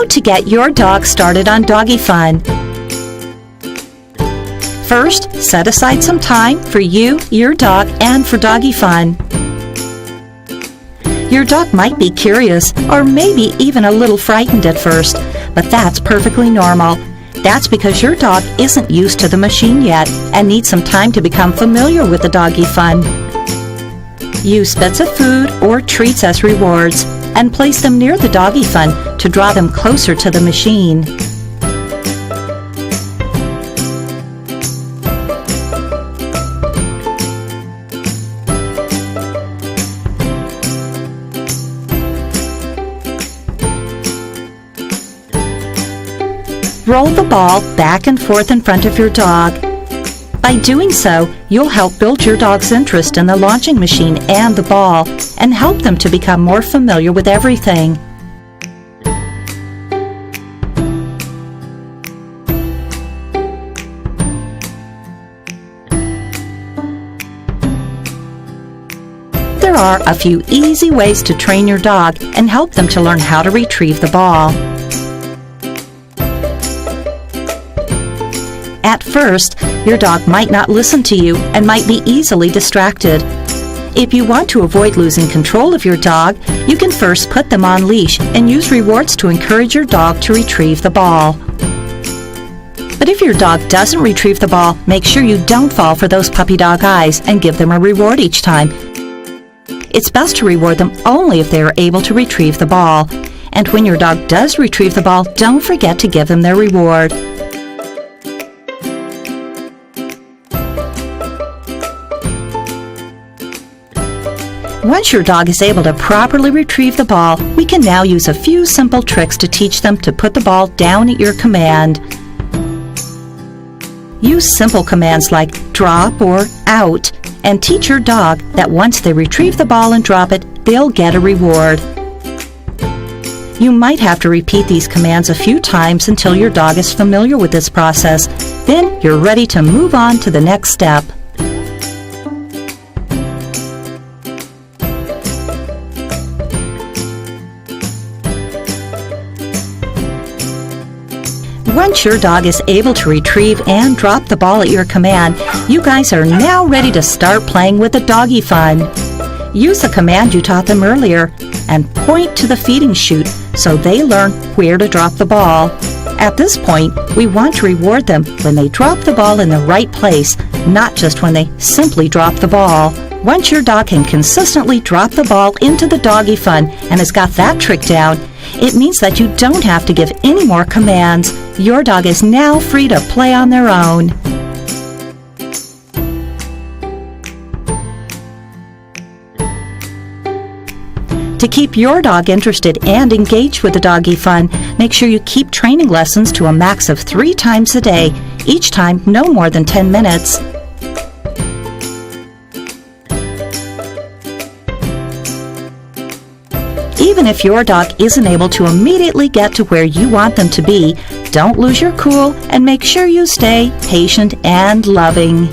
to get your dog started on doggy fun. First, set aside some time for you, your dog, and for doggy fun. Your dog might be curious or maybe even a little frightened at first, but that's perfectly normal. That's because your dog isn't used to the machine yet and needs some time to become familiar with the doggy fun. Use bits of food or treats as rewards and place them near the doggy fun to draw them closer to the machine. Roll the ball back and forth in front of your dog. By doing so, you'll help build your dog's interest in the launching machine and the ball, and help them to become more familiar with everything. There are a few easy ways to train your dog and help them to learn how to retrieve the ball. At first, your dog might not listen to you and might be easily distracted. If you want to avoid losing control of your dog, you can first put them on leash and use rewards to encourage your dog to retrieve the ball. But if your dog doesn't retrieve the ball, make sure you don't fall for those puppy dog eyes and give them a reward each time. It's best to reward them only if they are able to retrieve the ball. And when your dog does retrieve the ball, don't forget to give them their reward. Once your dog is able to properly retrieve the ball, we can now use a few simple tricks to teach them to put the ball down at your command. Use simple commands like drop or out, and teach your dog that once they retrieve the ball and drop it, they'll get a reward. You might have to repeat these commands a few times until your dog is familiar with this process. Then you're ready to move on to the next step. Once your dog is able to retrieve and drop the ball at your command, you guys are now ready to start playing with the doggy fun. Use the command you taught them earlier and point to the feeding chute so they learn where to drop the ball. At this point, we want to reward them when they drop the ball in the right place, not just when they simply drop the ball. Once your dog can consistently drop the ball into the doggy fun and has got that trick down, it means that you don't have to give any more commands. Your dog is now free to play on their own. To keep your dog interested and engaged with the doggy fun, make sure you keep training lessons to a max of 3 times a day, each time no more than 10 minutes. Even if your dog isn't able to immediately get to where you want them to be, don't lose your cool and make sure you stay patient and loving.